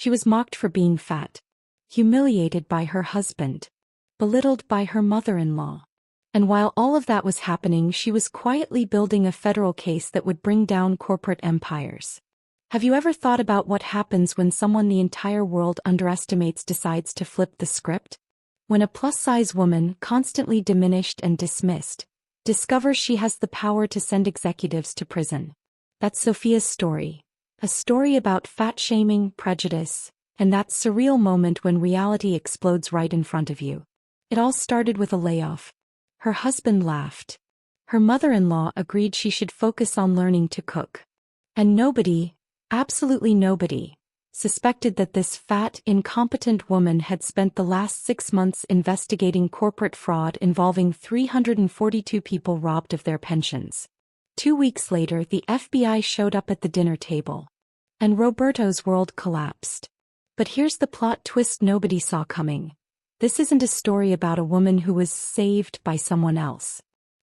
She was mocked for being fat, humiliated by her husband, belittled by her mother-in-law. And while all of that was happening, she was quietly building a federal case that would bring down corporate empires. Have you ever thought about what happens when someone the entire world underestimates decides to flip the script? When a plus-size woman, constantly diminished and dismissed, discovers she has the power to send executives to prison. That's Sophia's story. A story about fat-shaming, prejudice, and that surreal moment when reality explodes right in front of you. It all started with a layoff. Her husband laughed. Her mother-in-law agreed she should focus on learning to cook. And nobody, absolutely nobody, suspected that this fat, incompetent woman had spent the last 6 months investigating corporate fraud involving 342 people robbed of their pensions. 2 weeks later, the FBI showed up at the dinner table. And Roberto's world collapsed. But here's the plot twist nobody saw coming. This isn't a story about a woman who was saved by someone else.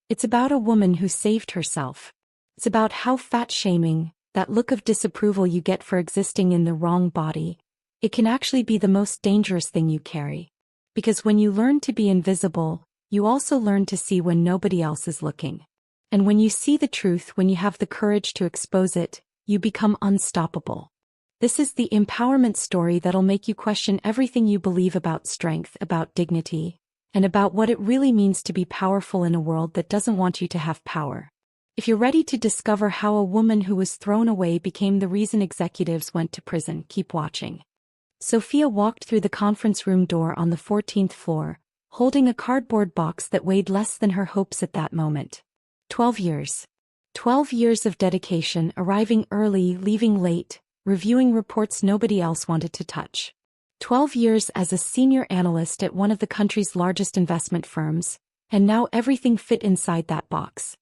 It's about a woman who saved herself. It's about how fat-shaming, that look of disapproval you get for existing in the wrong body, it can actually be the most dangerous thing you carry. Because when you learn to be invisible, you also learn to see when nobody else is looking. And when you see the truth, when you have the courage to expose it, you become unstoppable. This is the empowerment story that'll make you question everything you believe about strength, about dignity, and about what it really means to be powerful in a world that doesn't want you to have power. If you're ready to discover how a woman who was thrown away became the reason executives went to prison, keep watching. Sophia walked through the conference room door on the 14th floor, holding a cardboard box that weighed less than her hopes at that moment. 12 years. 12 years of dedication, arriving early, leaving late, reviewing reports nobody else wanted to touch. 12 years as a senior analyst at one of the country's largest investment firms, and now everything fit inside that box.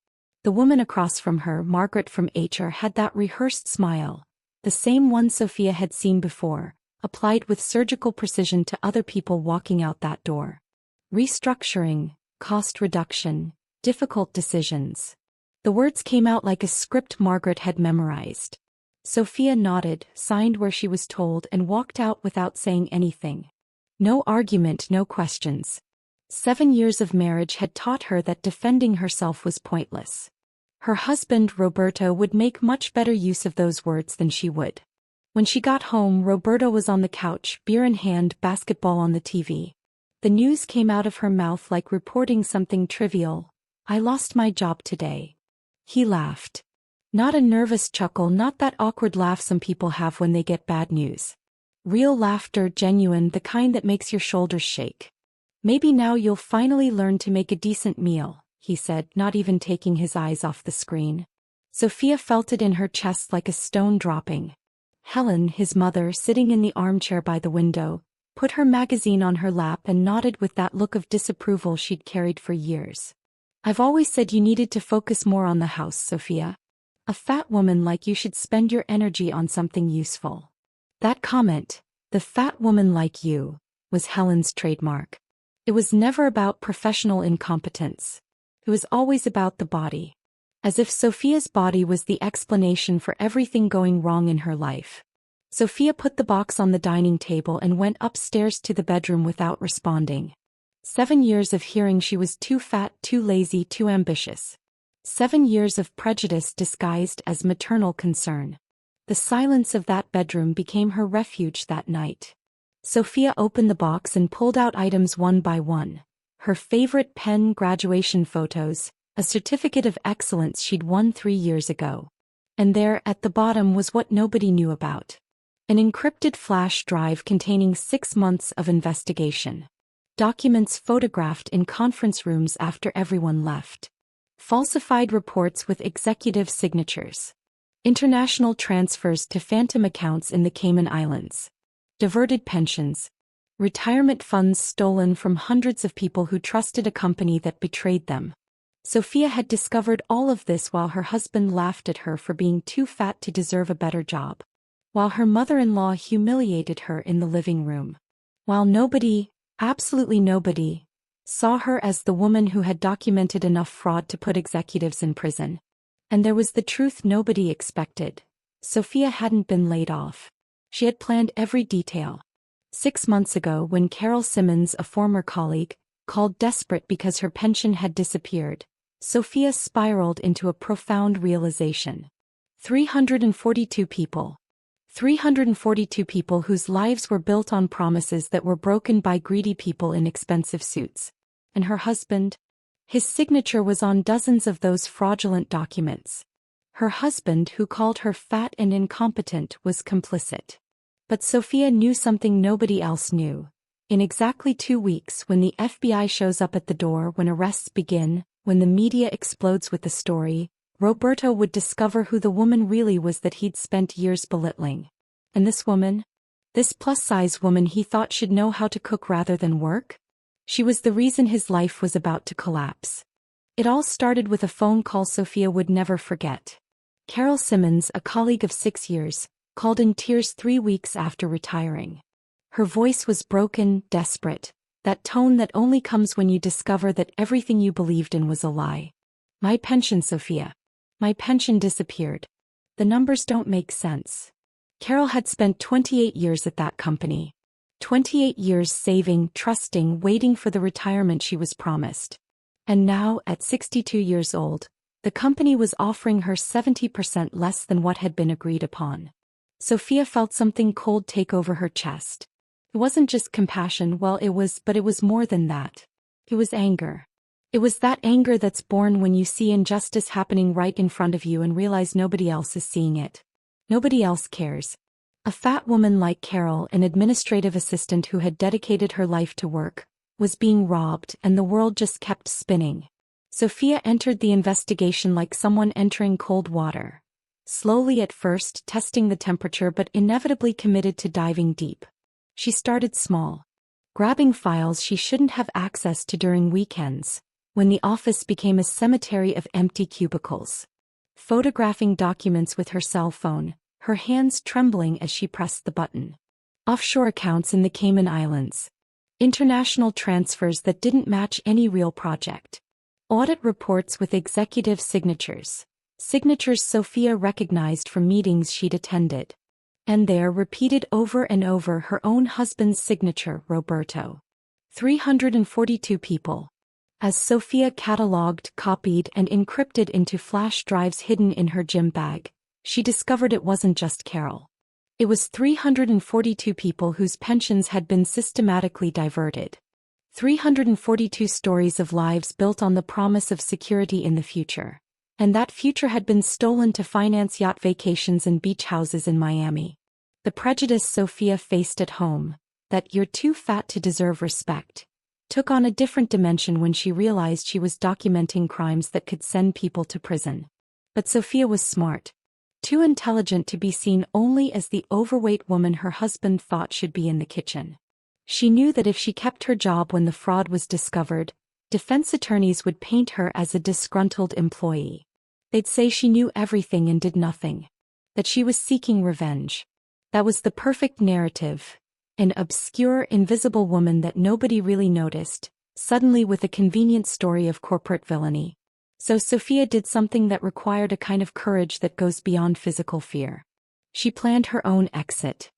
The woman across from her, Margaret from HR, had that rehearsed smile, the same one Sophia had seen before, applied with surgical precision to other people walking out that door. Restructuring, cost reduction, difficult decisions. The words came out like a script Margaret had memorized. Sophia nodded, signed where she was told, and walked out without saying anything. No argument, no questions. 7 years of marriage had taught her that defending herself was pointless. Her husband, Roberto, would make much better use of those words than she would. When she got home, Roberto was on the couch, beer in hand, basketball on the TV. The news came out of her mouth like reporting something trivial. "I lost my job today." He laughed. Not a nervous chuckle, not that awkward laugh some people have when they get bad news. Real laughter, genuine, the kind that makes your shoulders shake. "Maybe now you'll finally learn to make a decent meal," he said, not even taking his eyes off the screen. Sophia felt it in her chest like a stone dropping. Helen, his mother, sitting in the armchair by the window, put her magazine on her lap and nodded with that look of disapproval she'd carried for years. "I've always said you needed to focus more on the house, Sophia. A fat woman like you should spend your energy on something useful." That comment, "the fat woman like you," was Helen's trademark. It was never about professional incompetence. It was always about the body. As if Sophia's body was the explanation for everything going wrong in her life. Sophia put the box on the dining table and went upstairs to the bedroom without responding. 7 years of hearing she was too fat, too lazy, too ambitious. 7 years of prejudice disguised as maternal concern. The silence of that bedroom became her refuge that night. Sophia opened the box and pulled out items one by one. Her favorite pen, graduation photos, a certificate of excellence she'd won 3 years ago. And there, at the bottom, was what nobody knew about. An encrypted flash drive containing 6 months of investigation. Documents photographed in conference rooms after everyone left. Falsified reports with executive signatures. International transfers to phantom accounts in the Cayman Islands. Diverted pensions. Retirement funds stolen from hundreds of people who trusted a company that betrayed them. Sophia had discovered all of this while her husband laughed at her for being too fat to deserve a better job. While her mother-in-law humiliated her in the living room. While nobody, absolutely nobody, saw her as the woman who had documented enough fraud to put executives in prison. And there was the truth nobody expected. Sophia hadn't been laid off. She had planned every detail. 6 months ago, when Carol Simmons, a former colleague, called desperate because her pension had disappeared, Sophia spiraled into a profound realization. 342 people. 342 people whose lives were built on promises that were broken by greedy people in expensive suits. And her husband? His signature was on dozens of those fraudulent documents. Her husband, who called her fat and incompetent, was complicit. But Sophia knew something nobody else knew. In exactly 2 weeks, when the FBI shows up at the door, when arrests begin, when the media explodes with the story, Roberto would discover who the woman really was that he'd spent years belittling. And this woman? This plus-size woman he thought should know how to cook rather than work? She was the reason his life was about to collapse. It all started with a phone call Sophia would never forget. Carol Simmons, a colleague of 6 years, called in tears 3 weeks after retiring. Her voice was broken, desperate, that tone that only comes when you discover that everything you believed in was a lie. My pension, Sophia. My pension disappeared. The numbers don't make sense. Carol had spent 28 years at that company. 28 years saving, trusting, waiting for the retirement she was promised. And now, at 62 years old, the company was offering her 70% less than what had been agreed upon. Sophia felt something cold take over her chest. It wasn't just compassion, but it was more than that. It was anger. It was that anger that's born when you see injustice happening right in front of you and realize nobody else is seeing it. Nobody else cares. A fat woman like Carol, an administrative assistant who had dedicated her life to work, was being robbed, and the world just kept spinning. Sophia entered the investigation like someone entering cold water. Slowly at first, testing the temperature, but inevitably committed to diving deep. She started small, grabbing files she shouldn't have access to during weekends, when the office became a cemetery of empty cubicles. Photographing documents with her cell phone, her hands trembling as she pressed the button. Offshore accounts in the Cayman Islands. International transfers that didn't match any real project. Audit reports with executive signatures. Signatures Sophia recognized from meetings she'd attended. And there, repeated over and over, her own husband's signature, Roberto. 342 people. As Sophia catalogued, copied, and encrypted into flash drives hidden in her gym bag, she discovered it wasn't just Carol. It was 342 people whose pensions had been systematically diverted. 342 stories of lives built on the promise of security in the future. And that future had been stolen to finance yacht vacations and beach houses in Miami. The prejudice Sophia faced at home, that "you're too fat to deserve respect," took on a different dimension when she realized she was documenting crimes that could send people to prison. But Sophia was smart. Too intelligent to be seen only as the overweight woman her husband thought should be in the kitchen. She knew that if she kept her job when the fraud was discovered, defense attorneys would paint her as a disgruntled employee. They'd say she knew everything and did nothing. That she was seeking revenge. That was the perfect narrative. An obscure, invisible woman that nobody really noticed, suddenly with a convenient story of corporate villainy. So Sophia did something that required a kind of courage that goes beyond physical fear. She planned her own exit.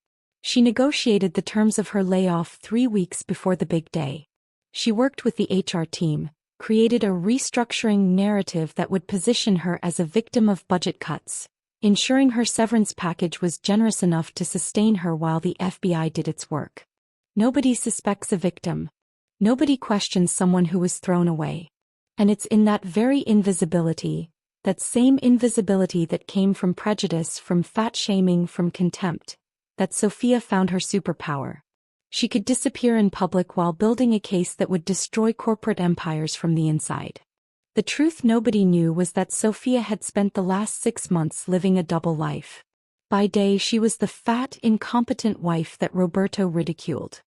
She negotiated the terms of her layoff 3 weeks before the big day. She worked with the HR team, created a restructuring narrative that would position her as a victim of budget cuts, ensuring her severance package was generous enough to sustain her while the FBI did its work. Nobody suspects a victim. Nobody questions someone who was thrown away. And it's in that very invisibility, that same invisibility that came from prejudice, from fat-shaming, from contempt, that Sophia found her superpower. She could disappear in public while building a case that would destroy corporate empires from the inside. The truth nobody knew was that Sophia had spent the last 6 months living a double life. By day she was the fat, incompetent wife that Roberto ridiculed.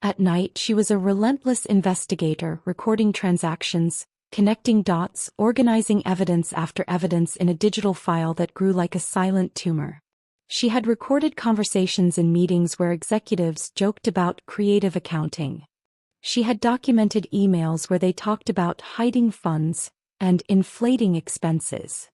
At night she was a relentless investigator, recording transactions, connecting dots, organizing evidence after evidence in a digital file that grew like a silent tumor. She had recorded conversations in meetings where executives joked about creative accounting. She had documented emails where they talked about hiding funds and inflating expenses.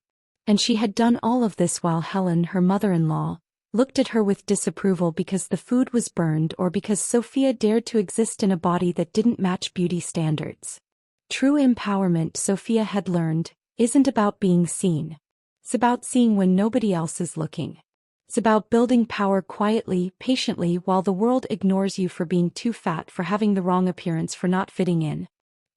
And she had done all of this while Helen, her mother-in-law, looked at her with disapproval because the food was burned or because Sophia dared to exist in a body that didn't match beauty standards. True empowerment, Sophia had learned, isn't about being seen. It's about seeing when nobody else is looking. It's about building power quietly, patiently, while the world ignores you for being too fat, for having the wrong appearance, for not fitting in.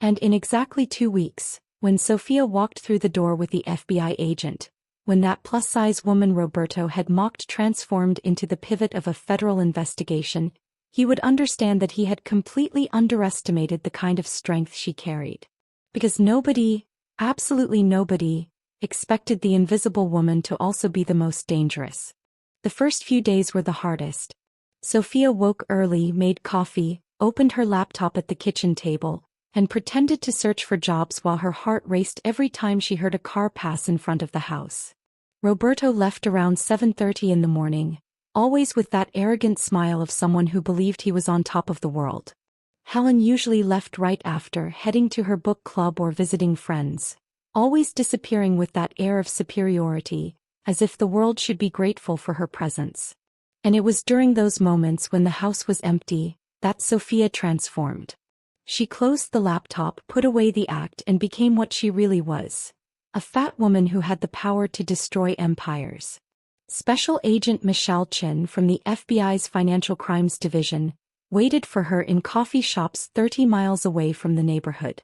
And in exactly 2 weeks, when Sophia walked through the door with the FBI agent, when that plus-size woman Roberto had mocked transformed into the pivot of a federal investigation, he would understand that he had completely underestimated the kind of strength she carried. Because nobody, absolutely nobody, expected the invisible woman to also be the most dangerous. The first few days were the hardest. Sophia woke early, made coffee, opened her laptop at the kitchen table, and pretended to search for jobs while her heart raced every time she heard a car pass in front of the house. Roberto left around 7:30 in the morning, always with that arrogant smile of someone who believed he was on top of the world. Helen usually left right after, heading to her book club or visiting friends, always disappearing with that air of superiority, as if the world should be grateful for her presence. And it was during those moments when the house was empty that Sophia transformed. She closed the laptop, put away the act, and became what she really was. A fat woman who had the power to destroy empires. Special Agent Michelle Chin from the FBI's Financial Crimes Division waited for her in coffee shops 30 miles away from the neighborhood.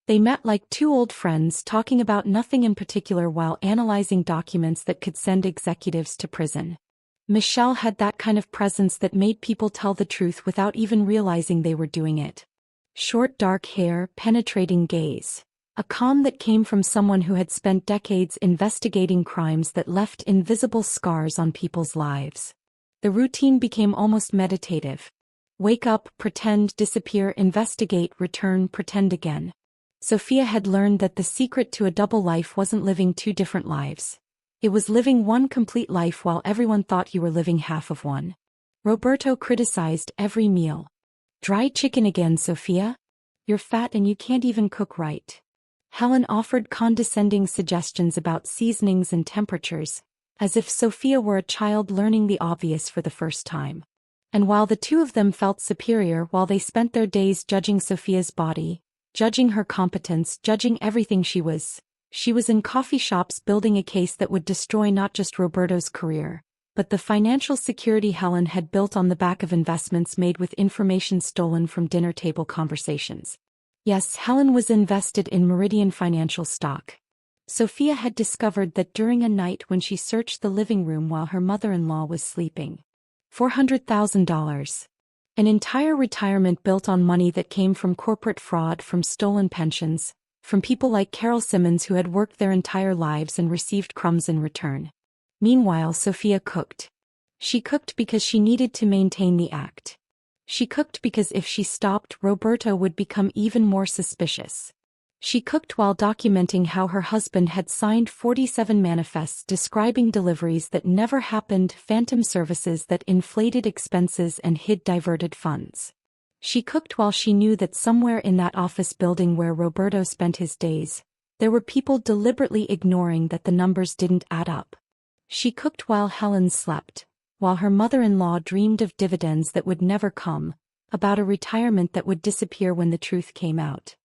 They met like two old friends, talking about nothing in particular while analyzing documents that could send executives to prison. Michelle had that kind of presence that made people tell the truth without even realizing they were doing it. Short dark hair, penetrating gaze. A calm that came from someone who had spent decades investigating crimes that left invisible scars on people's lives. The routine became almost meditative. Wake up, pretend, disappear, investigate, return, pretend again. Sophia had learned that the secret to a double life wasn't living two different lives. It was living one complete life while everyone thought you were living half of one. Roberto criticized every meal. Dried chicken again, Sophia? You're fat and you can't even cook right. Helen offered condescending suggestions about seasonings and temperatures, as if Sophia were a child learning the obvious for the first time. And while the two of them felt superior while they spent their days judging Sophia's body, judging her competence, judging everything she was in coffee shops building a case that would destroy not just Roberto's career, but the financial security Helen had built on the back of investments made with information stolen from dinner table conversations. Yes, Helen was invested in Meridian Financial stock. Sophia had discovered that during a night when she searched the living room while her mother-in-law was sleeping. $400,000. An entire retirement built on money that came from corporate fraud, from stolen pensions, from people like Carol Simmons who had worked their entire lives and received crumbs in return. Meanwhile, Sophia cooked. She cooked because she needed to maintain the act. She cooked because if she stopped, Roberto would become even more suspicious. She cooked while documenting how her husband had signed 47 manifests describing deliveries that never happened, phantom services that inflated expenses and hid diverted funds. She cooked while she knew that somewhere in that office building where Roberto spent his days, there were people deliberately ignoring that the numbers didn't add up. She cooked while Helen slept, while her mother-in-law dreamed of dividends that would never come, about a retirement that would disappear when the truth came out.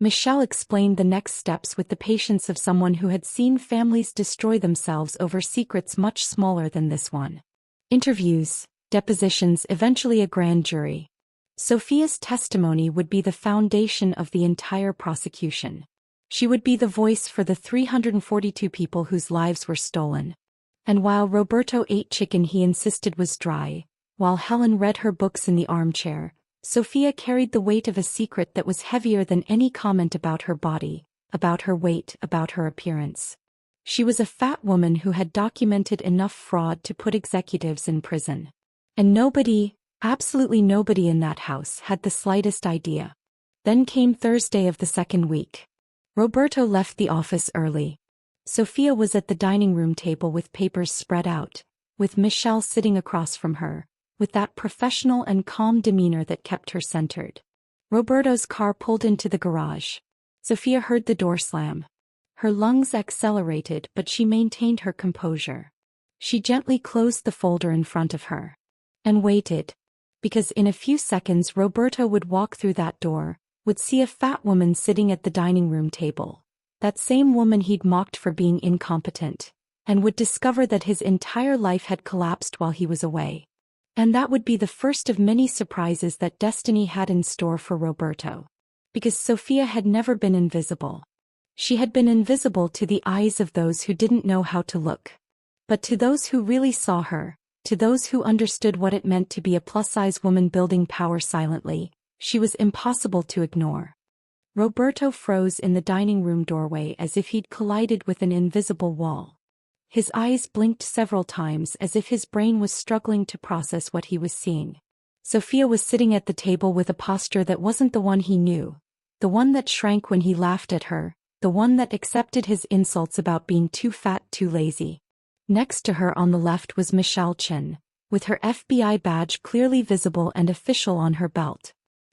Michelle explained the next steps with the patience of someone who had seen families destroy themselves over secrets much smaller than this one. Interviews, depositions, eventually a grand jury. Sophia's testimony would be the foundation of the entire prosecution. She would be the voice for the 342 people whose lives were stolen. And while Roberto ate chicken he insisted was dry, while Helen read her books in the armchair, Sophia carried the weight of a secret that was heavier than any comment about her body, about her weight, about her appearance. She was a fat woman who had documented enough fraud to put executives in prison. And nobody, absolutely nobody in that house had the slightest idea. Then came Thursday of the second week. Roberto left the office early. Sophia was at the dining room table with papers spread out, with Michelle sitting across from her, with that professional and calm demeanor that kept her centered. Roberto's car pulled into the garage. Sophia heard the door slam. Her lungs accelerated, but she maintained her composure. She gently closed the folder in front of her. And waited. Because in a few seconds Roberto would walk through that door, would see a fat woman sitting at the dining room table. That same woman he'd mocked for being incompetent. And would discover that his entire life had collapsed while he was away. And that would be the first of many surprises that destiny had in store for Roberto. Because Sophia had never been invisible. She had been invisible to the eyes of those who didn't know how to look. But to those who really saw her, to those who understood what it meant to be a plus-size woman building power silently, she was impossible to ignore. Roberto froze in the dining room doorway as if he'd collided with an invisible wall. His eyes blinked several times as if his brain was struggling to process what he was seeing. Sophia was sitting at the table with a posture that wasn't the one he knew, the one that shrank when he laughed at her, the one that accepted his insults about being too fat, too lazy. Next to her on the left was Michelle Chin, with her FBI badge clearly visible and official on her belt.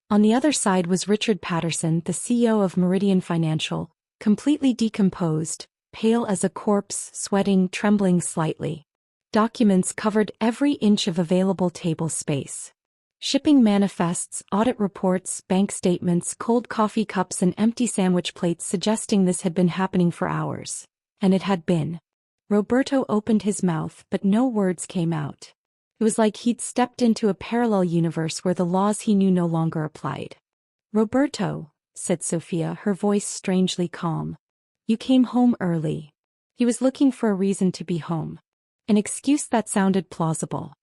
On the other side was Richard Patterson, the CEO of Meridian Financial, completely decomposed, pale as a corpse, sweating, trembling slightly. Documents covered every inch of available table space. Shipping manifests, audit reports, bank statements, cold coffee cups and empty sandwich plates suggesting this had been happening for hours. And it had been. Roberto opened his mouth but no words came out. It was like he'd stepped into a parallel universe where the laws he knew no longer applied. "Roberto," said Sophia, her voice strangely calm. "You came home early." He was looking for a reason to be home. An excuse that sounded plausible.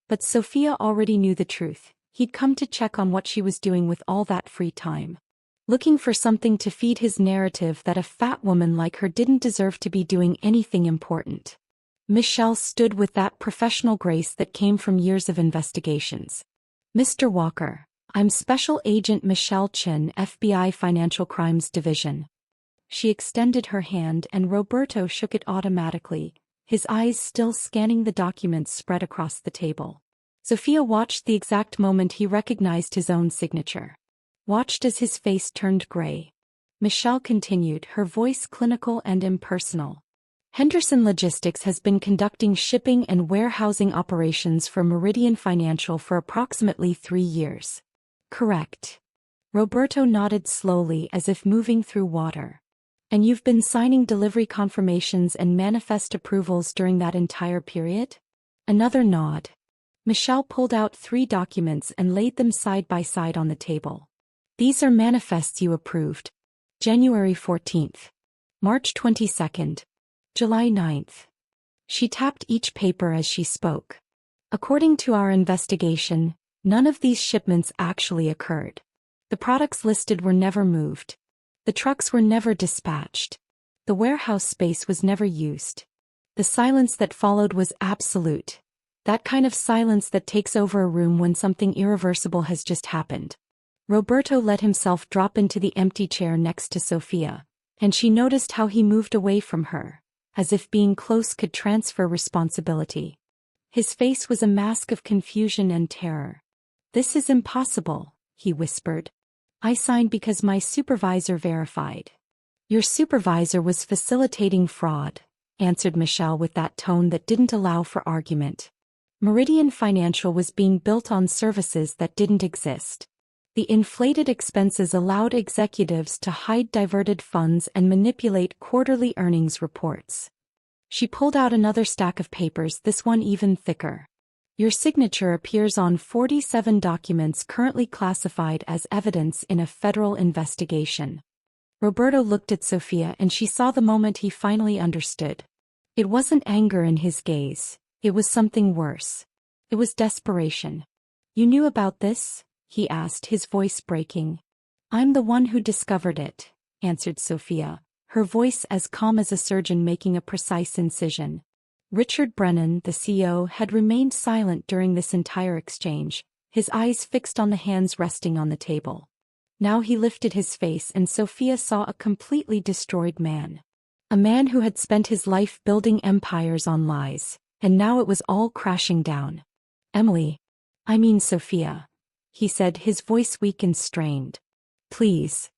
But Sophia already knew the truth. He'd come to check on what she was doing with all that free time. Looking for something to feed his narrative that a fat woman like her didn't deserve to be doing anything important. Michelle stood with that professional grace that came from years of investigations. "Mr. Walker, I'm Special Agent Michelle Chin, FBI Financial Crimes Division." She extended her hand and Roberto shook it automatically, his eyes still scanning the documents spread across the table. Sophia watched the exact moment he recognized his own signature. Watched as his face turned gray. Michelle continued, her voice clinical and impersonal. "Henderson Logistics has been conducting shipping and warehousing operations for Meridian Financial for approximately 3 years. Correct." Roberto nodded slowly as if moving through water. "And you've been signing delivery confirmations and manifest approvals during that entire period?" Another nod. Michelle pulled out 3 documents and laid them side by side on the table. "These are manifests you approved. January 14th. March 22nd. July 9th. She tapped each paper as she spoke. "According to our investigation, none of these shipments actually occurred. The products listed were never moved. The trucks were never dispatched. The warehouse space was never used. The silence that followed was absolute. That kind of silence that takes over a room when something irreversible has just happened." Roberto let himself drop into the empty chair next to Sophia, and she noticed how he moved away from her, as if being close could transfer responsibility. His face was a mask of confusion and terror. "This is impossible," he whispered. "I signed because my supervisor verified." "Your supervisor was facilitating fraud," answered Michelle with that tone that didn't allow for argument. Meridian Financial was being built on services that didn't exist. The inflated expenses allowed executives to hide diverted funds and manipulate quarterly earnings reports. She pulled out another stack of papers, this one even thicker. "Your signature appears on 47 documents currently classified as evidence in a federal investigation." Roberto looked at Sophia and she saw the moment he finally understood. It wasn't anger in his gaze, it was something worse. It was desperation. "You knew about this?" he asked, his voice breaking. "I'm the one who discovered it," answered Sophia, her voice as calm as a surgeon making a precise incision. Richard Brennan, the CEO, had remained silent during this entire exchange, his eyes fixed on the hands resting on the table. Now he lifted his face and Sophia saw a completely destroyed man. A man who had spent his life building empires on lies, and now it was all crashing down. Sophia," he said, his voice weak and strained. "Please."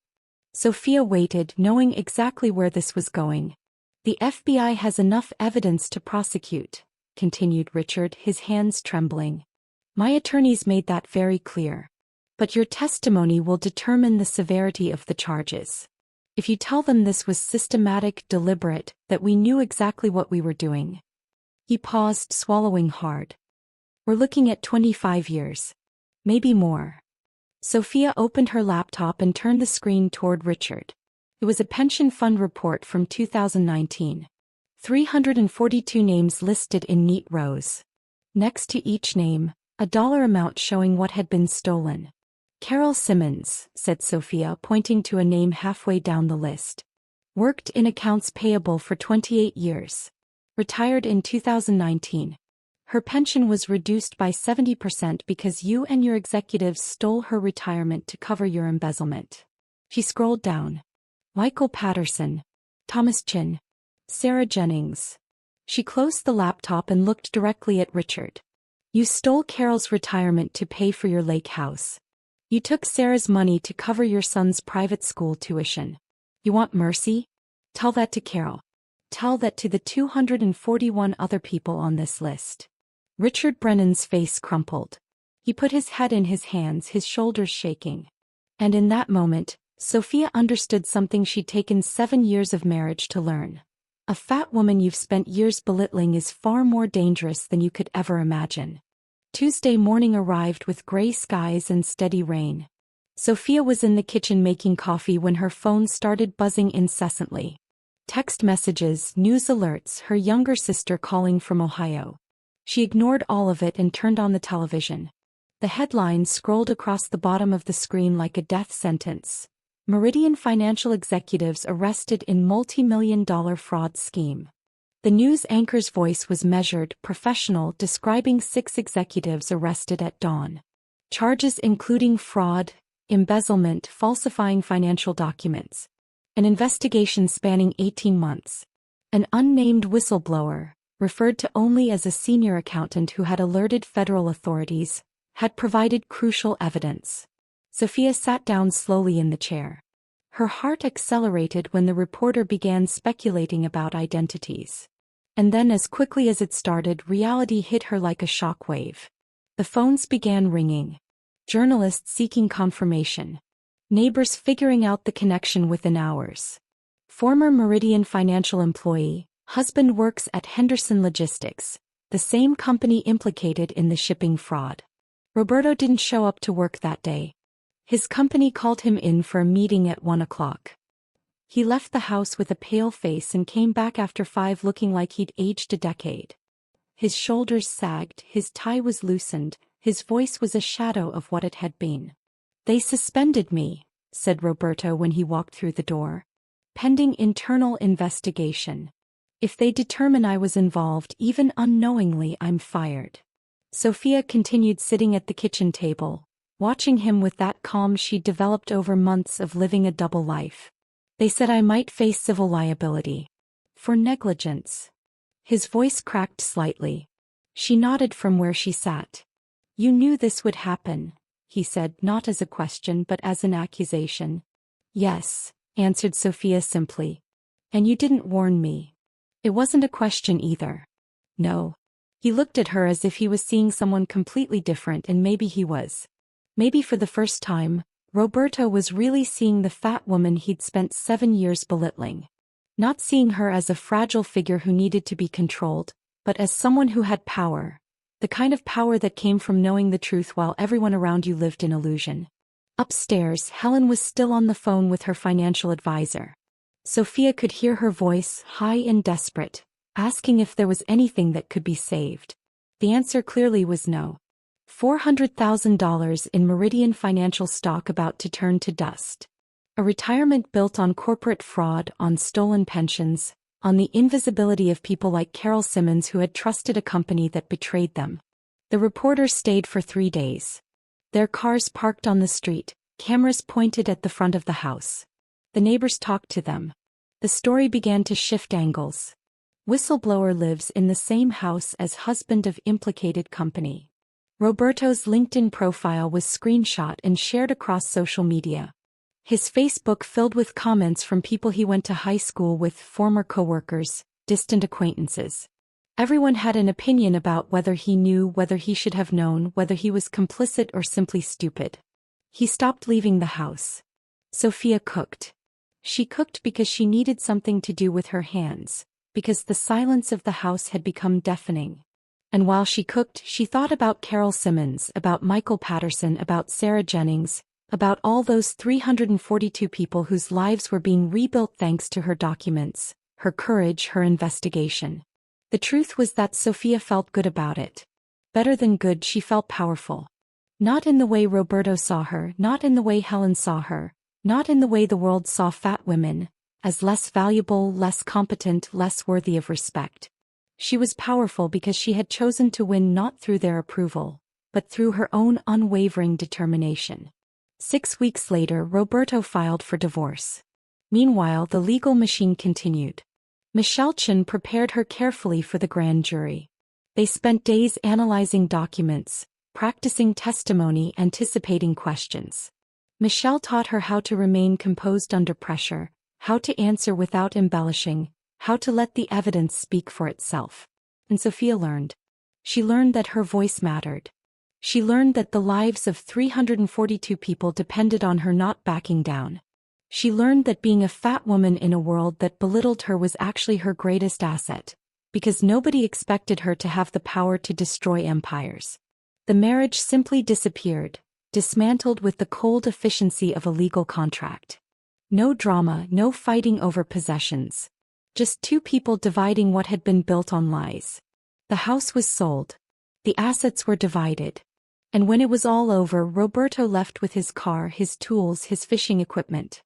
Sophia waited, knowing exactly where this was going. The FBI has enough evidence to prosecute. continued Richard, his hands trembling. My attorneys made that very clear. But your testimony will determine the severity of the charges. If you tell them this was systematic, deliberate, that we knew exactly what we were doing. He paused, swallowing hard. We're looking at 25 years. Maybe more. Sophia opened her laptop and turned the screen toward Richard. It was a pension fund report from 2019. 342 names listed in neat rows. Next to each name, a dollar amount showing what had been stolen. Carol Simmons, said Sophia, pointing to a name halfway down the list. Worked in accounts payable for 28 years. Retired in 2019. Her pension was reduced by 70% because you and your executives stole her retirement to cover your embezzlement. She scrolled down. Michael Patterson. Thomas Chin. Sarah Jennings. She closed the laptop and looked directly at Richard. You stole Carol's retirement to pay for your lake house. You took Sarah's money to cover your son's private school tuition. You want mercy? Tell that to Carol. Tell that to the 241 other people on this list. Richard Brennan's face crumpled. He put his head in his hands, his shoulders shaking. And in that moment, Sophia understood something she'd taken 7 years of marriage to learn. A fat woman you've spent years belittling is far more dangerous than you could ever imagine. Tuesday morning arrived with gray skies and steady rain. Sophia was in the kitchen making coffee when her phone started buzzing incessantly. Text messages, news alerts, her younger sister calling from Ohio. She ignored all of it and turned on the television. The headline scrolled across the bottom of the screen like a death sentence. Meridian financial executives arrested in multi-million-dollar fraud scheme. The news anchor's voice was measured, professional, describing 6 executives arrested at dawn. Charges including fraud, embezzlement, falsifying financial documents. An investigation spanning 18 months. An unnamed whistleblower, referred to only as a senior accountant who had alerted federal authorities, had provided crucial evidence. Sophia sat down slowly in the chair. Her heart accelerated when the reporter began speculating about identities. And then as quickly as it started, reality hit her like a shockwave. The phones began ringing. Journalists seeking confirmation. Neighbors figuring out the connection within hours. Former Meridian financial employee, husband works at Henderson Logistics, the same company implicated in the shipping fraud. Roberto didn't show up to work that day. His company called him in for a meeting at 1 o'clock. He left the house with a pale face and came back after 5 looking like he'd aged a decade. His shoulders sagged, his tie was loosened, his voice was a shadow of what it had been. They suspended me, said Roberto when he walked through the door. Pending internal investigation. If they determine I was involved, even unknowingly, I'm fired. Sophia continued sitting at the kitchen table, watching him with that calm she'd developed over months of living a double life. They said I might face civil liability. For negligence. His voice cracked slightly. She nodded from where she sat. You knew this would happen, he said, not as a question but as an accusation. Yes, answered Sophia simply. And you didn't warn me. It wasn't a question either. No. He looked at her as if he was seeing someone completely different, and maybe he was. Maybe for the first time, Roberto was really seeing the fat woman he'd spent 7 years belittling. Not seeing her as a fragile figure who needed to be controlled, but as someone who had power. The kind of power that came from knowing the truth while everyone around you lived in illusion. Upstairs, Helen was still on the phone with her financial advisor. Sophia could hear her voice, high and desperate, asking if there was anything that could be saved. The answer clearly was no. $400,000 in Meridian financial stock about to turn to dust. A retirement built on corporate fraud, on stolen pensions, on the invisibility of people like Carol Simmons who had trusted a company that betrayed them. The reporters stayed for 3 days. Their cars parked on the street, cameras pointed at the front of the house. The neighbors talked to them. The story began to shift angles. Whistleblower lives in the same house as husband of implicated company. Roberto's LinkedIn profile was screenshot and shared across social media. His Facebook filled with comments from people he went to high school with, former coworkers, distant acquaintances. Everyone had an opinion about whether he knew, whether he should have known, whether he was complicit or simply stupid. He stopped leaving the house. Sophia cooked. She cooked because she needed something to do with her hands, because the silence of the house had become deafening. And while she cooked, she thought about Carol Simmons, about Michael Patterson, about Sarah Jennings, about all those 342 people whose lives were being rebuilt thanks to her documents, her courage, her investigation. The truth was that Sophia felt good about it. Better than good, she felt powerful. Not in the way Roberto saw her, not in the way Helen saw her, not in the way the world saw fat women, as less valuable, less competent, less worthy of respect. She was powerful because she had chosen to win not through their approval, but through her own unwavering determination. 6 weeks later, Roberto filed for divorce. Meanwhile, the legal machine continued. Michelle Chen prepared her carefully for the grand jury. They spent days analyzing documents, practicing testimony, anticipating questions. Michelle taught her how to remain composed under pressure, how to answer without embellishing, how to let the evidence speak for itself. And Sophia learned. She learned that her voice mattered. She learned that the lives of 342 people depended on her not backing down. She learned that being a fat woman in a world that belittled her was actually her greatest asset, because nobody expected her to have the power to destroy empires. The marriage simply disappeared, dismantled with the cold efficiency of a legal contract. No drama, no fighting over possessions. Just two people dividing what had been built on lies. The house was sold. The assets were divided. And when it was all over, Roberto left with his car, his tools, his fishing equipment.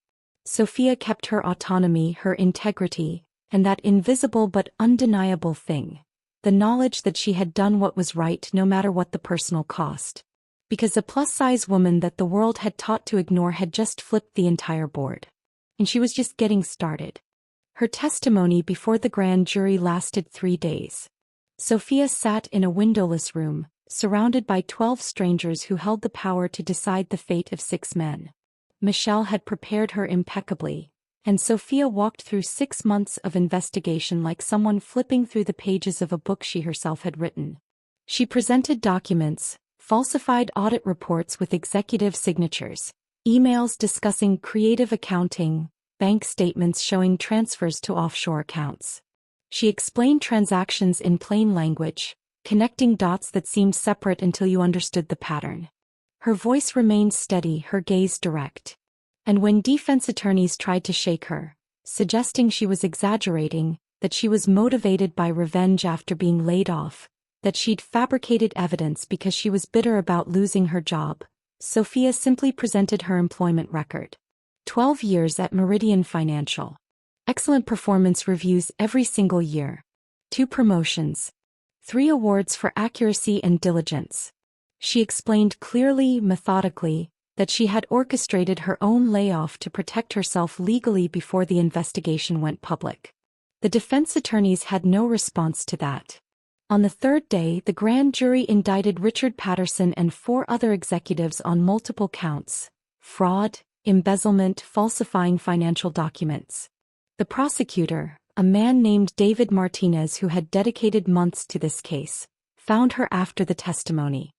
Sophia kept her autonomy, her integrity, and that invisible but undeniable thing, the knowledge that she had done what was right no matter what the personal cost. Because a plus-size woman that the world had taught to ignore had just flipped the entire board. And she was just getting started. Her testimony before the grand jury lasted 3 days. Sophia sat in a windowless room, surrounded by 12 strangers who held the power to decide the fate of 6 men. Michelle had prepared her impeccably, and Sophia walked through 6 months of investigation like someone flipping through the pages of a book she herself had written. She presented documents, falsified audit reports with executive signatures, emails discussing creative accounting, bank statements showing transfers to offshore accounts. She explained transactions in plain language, connecting dots that seemed separate until you understood the pattern. Her voice remained steady, her gaze direct. And when defense attorneys tried to shake her, suggesting she was exaggerating, that she was motivated by revenge after being laid off, that she'd fabricated evidence because she was bitter about losing her job, Sophia simply presented her employment record. 12 years at Meridian Financial. Excellent performance reviews every single year. 2 promotions. 3 awards for accuracy and diligence. She explained clearly, methodically, that she had orchestrated her own layoff to protect herself legally before the investigation went public. The defense attorneys had no response to that. On the 3rd day, the grand jury indicted Richard Patterson and 4 other executives on multiple counts: fraud, embezzlement, falsifying financial documents. The prosecutor, a man named David Martinez who had dedicated months to this case, found her after the testimony.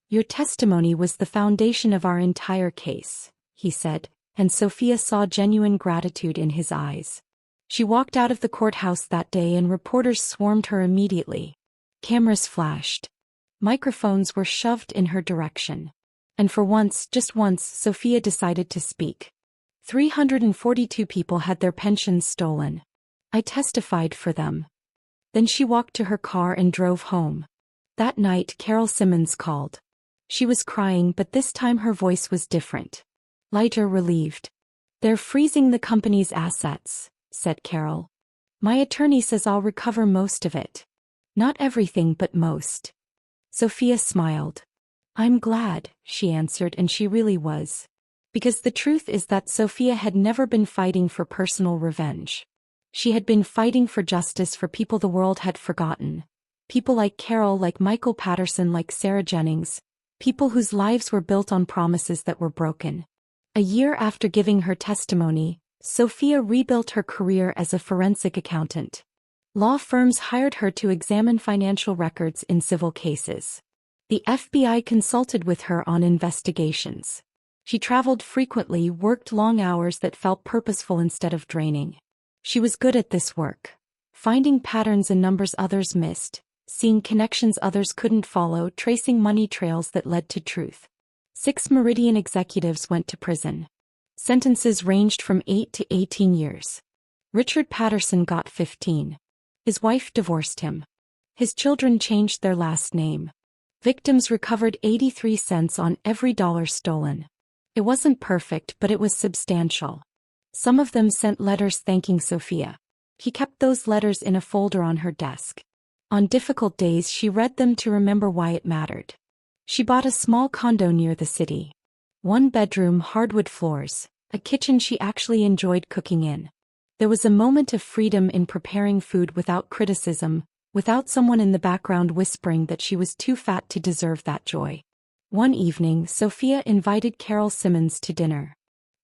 "Your testimony was the foundation of our entire case," he said, and Sophia saw genuine gratitude in his eyes. She walked out of the courthouse that day and reporters swarmed her immediately. Cameras flashed. Microphones were shoved in her direction. And for once, just once, Sophia decided to speak. 342 people had their pensions stolen. I testified for them. Then she walked to her car and drove home. That night, Carol Simmons called. She was crying, but this time her voice was different. Lighter, relieved. "They're freezing the company's assets," said Carol. "My attorney says I'll recover most of it. Not everything, but most." Sophia smiled. "I'm glad," she answered, and she really was. Because the truth is that Sophia had never been fighting for personal revenge. She had been fighting for justice for people the world had forgotten. People like Carol, like Michael Patterson, like Sarah Jennings. People whose lives were built on promises that were broken. A year after giving her testimony, Sophia rebuilt her career as a forensic accountant. Law firms hired her to examine financial records in civil cases. The FBI consulted with her on investigations. She traveled frequently, worked long hours that felt purposeful instead of draining. She was good at this work. Finding patterns in numbers others missed, seeing connections others couldn't follow, tracing money trails that led to truth. 6 Meridian executives went to prison. Sentences ranged from 8 to 18 years. Richard Patterson got 15. His wife divorced him. His children changed their last name. Victims recovered 83 cents on every dollar stolen. It wasn't perfect, but it was substantial. Some of them sent letters thanking Sophia. He kept those letters in a folder on her desk. On difficult days she read them to remember why it mattered. She bought a small condo near the city. 1 bedroom, hardwood floors, a kitchen she actually enjoyed cooking in. There was a moment of freedom in preparing food without criticism, without someone in the background whispering that she was too fat to deserve that joy. One evening, Sophia invited Carol Simmons to dinner.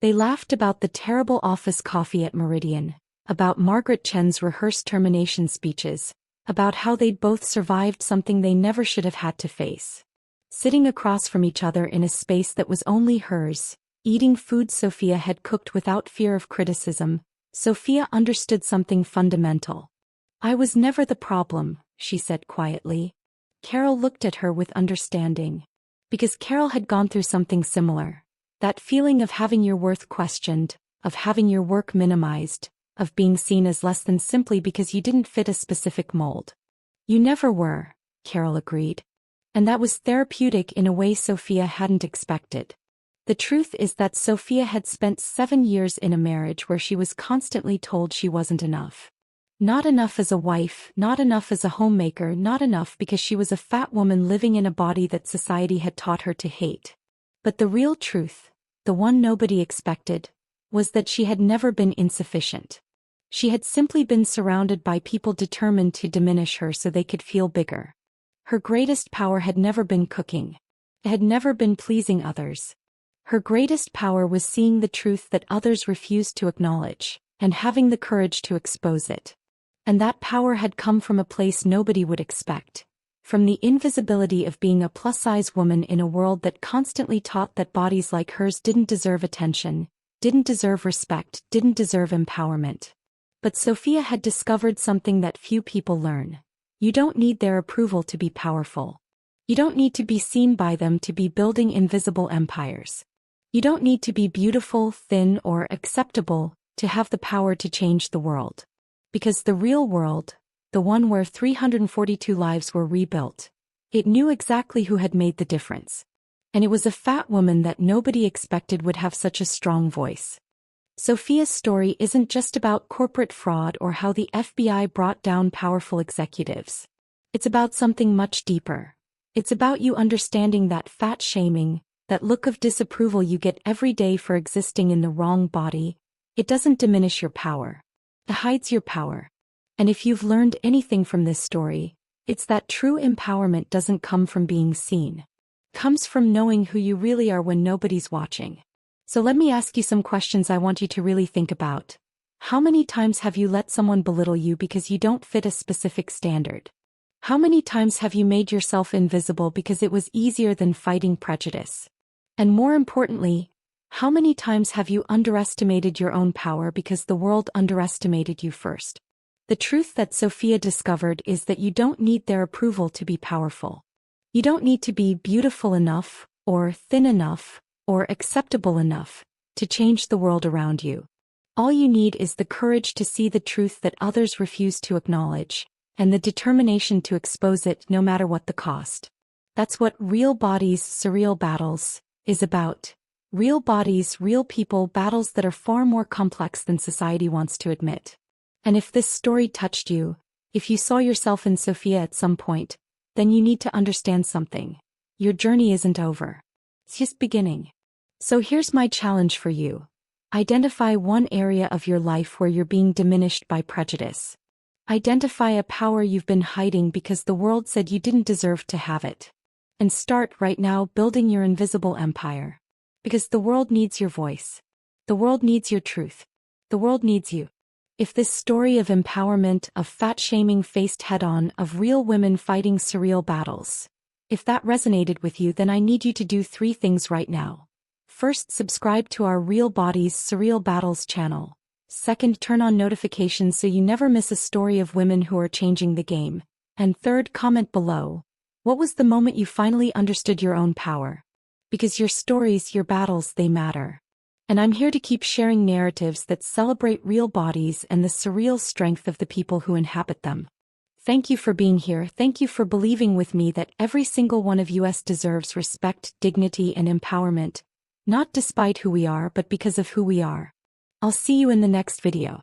They laughed about the terrible office coffee at Meridian, about Margaret Chen's rehearsed termination speeches, about how they'd both survived something they never should have had to face. Sitting across from each other in a space that was only hers, eating food Sophia had cooked without fear of criticism, Sophia understood something fundamental. "I was never the problem," she said quietly. Carol looked at her with understanding. Because Carol had gone through something similar. That feeling of having your worth questioned, of having your work minimized, of being seen as less than simply because you didn't fit a specific mold. "You never were," Carol agreed. And that was therapeutic in a way Sophia hadn't expected. The truth is that Sophia had spent 7 years in a marriage where she was constantly told she wasn't enough. Not enough as a wife, not enough as a homemaker, not enough because she was a fat woman living in a body that society had taught her to hate. But the real truth, the one nobody expected, was that she had never been insufficient. She had simply been surrounded by people determined to diminish her so they could feel bigger. Her greatest power had never been cooking. It had never been pleasing others. Her greatest power was seeing the truth that others refused to acknowledge, and having the courage to expose it. And that power had come from a place nobody would expect. From the invisibility of being a plus-size woman in a world that constantly taught that bodies like hers didn't deserve attention, didn't deserve respect, didn't deserve empowerment. But Sophia had discovered something that few people learn. You don't need their approval to be powerful. You don't need to be seen by them to be building invisible empires. You don't need to be beautiful, thin, or acceptable to have the power to change the world. Because the real world, the one where 342 lives were rebuilt, it knew exactly who had made the difference. And it was a fat woman that nobody expected would have such a strong voice. Sophia's story isn't just about corporate fraud or how the FBI brought down powerful executives. It's about something much deeper. It's about you understanding that fat shaming, that look of disapproval you get every day for existing in the wrong body, it doesn't diminish your power. It hides your power. And if you've learned anything from this story, it's that true empowerment doesn't come from being seen. It comes from knowing who you really are when nobody's watching. So let me ask you some questions I want you to really think about. How many times have you let someone belittle you because you don't fit a specific standard? How many times have you made yourself invisible because it was easier than fighting prejudice? And more importantly, how many times have you underestimated your own power because the world underestimated you first? The truth that Sophia discovered is that you don't need their approval to be powerful. You don't need to be beautiful enough, or thin enough, or acceptable enough to change the world around you. All you need is the courage to see the truth that others refuse to acknowledge, and the determination to expose it no matter what the cost. That's what Real Bodies, Surreal Battles is about. Real bodies, real people, battles that are far more complex than society wants to admit. And if this story touched you, if you saw yourself in Sophia at some point, then you need to understand something. Your journey isn't over. It's just beginning. So here's my challenge for you. Identify one area of your life where you're being diminished by prejudice. Identify a power you've been hiding because the world said you didn't deserve to have it. And start right now building your invisible empire. Because the world needs your voice. The world needs your truth. The world needs you. If this story of empowerment, of fat-shaming faced head-on, of real women fighting surreal battles, if that resonated with you, then I need you to do 3 things right now. First, subscribe to our Real Bodies Surreal Battles channel. Second, turn on notifications so you never miss a story of women who are changing the game. And third, comment below. What was the moment you finally understood your own power? Because your stories, your battles, they matter. And I'm here to keep sharing narratives that celebrate real bodies and the surreal strength of the people who inhabit them. Thank you for being here. Thank you for believing with me that every single one of us deserves respect, dignity, and empowerment, not despite who we are, but because of who we are. I'll see you in the next video.